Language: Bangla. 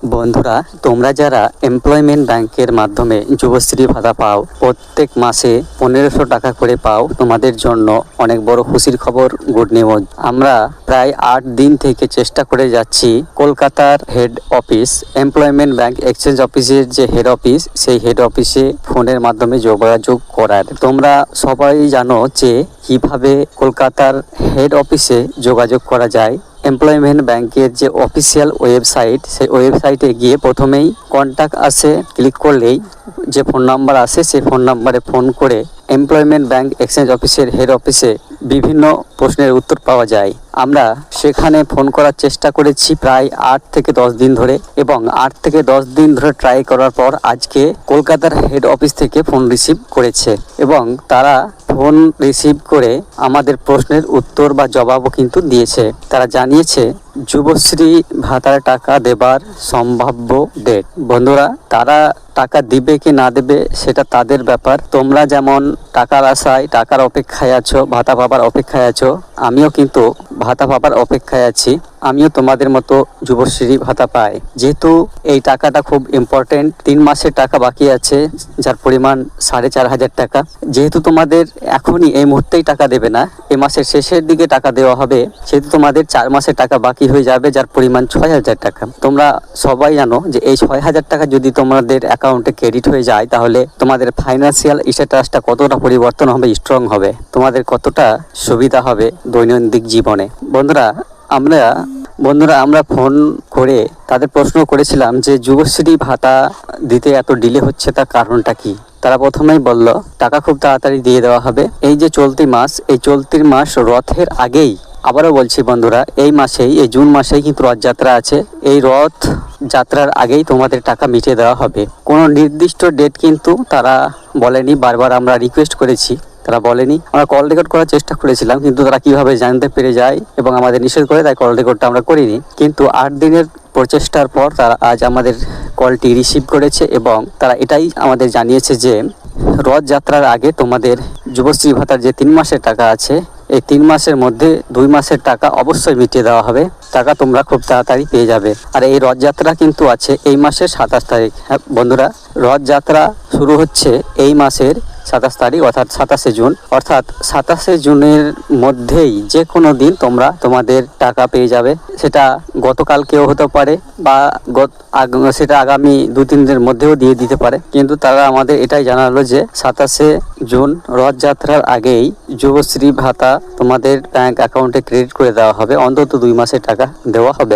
বন্ধুরা, তোমরা যারা এমপ্লয়মেন্ট ব্যাংকের মাধ্যমে যুবশ্রী ভাতা পাও, প্রত্যেক মাসে 1500 টাকা করে পাও, তোমাদের জন্য অনেক বড় খুশির খবর, গুড নিউজ। আমরা প্রায় 8 দিন থেকে চেষ্টা করে যাচ্ছি কলকাতার head office employment bank exchange অফিসের যে হেড অফিস, সেই হেড অফিসে ফোনের মাধ্যমে যোগাযোগ করার। তোমরা সবাই জানো যে কিভাবে কলকাতার হেড অফিসে যোগাযোগ করা যায়। এমপ্লয়মেন্ট ব্যাংকের যে অফিসিয়াল ওয়েবসাইট, সেই ওয়েবসাইটে গিয়ে প্রথমেই কন্ট্যাক্ট আসে, ক্লিক করলেই যে ফোন নাম্বার আসে সেই ফোন নাম্বারে ফোন করে এমপ্লয়মেন্ট ব্যাংক এক্সচেঞ্জ অফিসের হেড অফিসে বিভিন্ন প্রশ্নের উত্তর পাওয়া যায়। আমরা সেখানে ফোন করার চেষ্টা করেছি প্রায় 8 থেকে 10 দিন ধরে, এবং 8 থেকে 10 দিন ধরে ট্রাই করার পর আজকে কলকাতার হেড অফিস থেকে ফোন রিসিভ করেছে, এবং তারা ফোন রিসিভ করে আমাদের প্রশ্নের উত্তর বা জবাবও কিন্তু দিয়েছে। তারা জানিয়েছে যুবশ্রী ভাতার টাকা দেবার সম্ভাব্য ডেট। বন্ধুরা, তারা টাকা দিবে কি না দেবে সেটা তাদের ব্যাপার। তোমরা যেমন টাকার আশায়, টাকার অপেক্ষায় আছো, ভাতা পাবার অপেক্ষায় আছো, আমিও কিন্তু ভাতা পাবার অপেক্ষায় আছি। আমিও তোমাদের মতো যুবশ্রী ভাতা পাই। যেহেতু এই টাকাটা খুব ইম্পর্টেন্ট, 3 মাসের টাকা বাকি আছে, যার পরিমাণ 4500 টাকা। যেহেতু তোমাদের এখনই এই মুহূর্তেই টাকা দেবে না, এই মাসের শেষের দিকে টাকা দেওয়া হবে, সেহেতু তোমাদের 4 মাসের টাকা বাকি হয়ে যাবে, যার পরিমাণ 6000 টাকা। তোমরা সবাই জানো যে এই 6000 টাকা যদি তোমাদের অ্যাকাউন্টে ক্রেডিট হয়ে যায়, তাহলে তোমাদের ফাইন্যান্সিয়াল স্ট্যাটাসটা কতটা পরিবর্তন হবে, স্ট্রং হবে, তোমাদের কতটা সুবিধা হবে দৈনন্দিন জীবনে। বন্ধুরা, আমরা ফোন করে তাদের প্রশ্ন করেছিলাম যে যুবশ্রী ভাতা দিতে এত ডিলে হচ্ছে, তার কারণটা কি। তারা প্রথমেই বলল টাকা খুব তাড়াতাড়ি দিয়ে দেওয়া হবে। এই যে চলতি মাস, এই চলতি মাস রথের আগেই, আবারও বলছি বন্ধুরা, এই মাসেই, এই জুন মাসেই কিন্তু রথযাত্রা আছে। এই রথ যাত্রার আগেই তোমাদের টাকা মিটিয়ে দেওয়া হবে। কোনো নির্দিষ্ট ডেট কিন্তু তারা বলেনি। বারবার আমরা রিকোয়েস্ট করেছি, তারা বলেনি। আমরা কল রেকর্ড করার চেষ্টা করেছিলাম, কিন্তু তারা কিভাবে জানতে পেরে যায় এবং আমাদের নিষেধ করে, তাই কল রেকর্ডটা আমরা করিনি। কিন্তু 8 দিনের প্রচেষ্টার পর তারা আজ আমাদের কলটি রিসিভ করেছে, এবং তারা এটাই আমাদের জানিয়েছে যে রথযাত্রার আগে তোমাদের যুবশ্রী ভাতার যে 3 মাসের টাকা আছে, এই 3 মাসের মধ্যে 2 মাসের টাকা অবশ্যই মিটিয়ে দেওয়া হবে। টাকা তোমরা খুব তাড়াতাড়ি পেয়ে যাবে। আর এই রথযাত্রা কিন্তু আছে এই মাসের 27 তারিখ। হ্যাঁ বন্ধুরা, রথযাত্রা শুরু হচ্ছে এই মাসের 27 তারিখ, অর্থাৎ 27শে জুন। অর্থাৎ 27শে জুনের মধ্যেই যে কোনো দিন তোমরা তোমাদের টাকা পেয়ে যাবে। সেটা গতকালকেও হতে পারে, বা সেটা আগামী 2-3 দিনের মধ্যেও দিয়ে দিতে পারে। কিন্তু তারা আমাদের এটাই জানালো যে 27শে জুন রথযাত্রার আগেই যুবশ্রী ভাতা তোমাদের ব্যাংক অ্যাকাউন্টে ক্রেডিট করে দেওয়া হবে। অন্তত 2 মাসের টাকা দেওয়া হবে।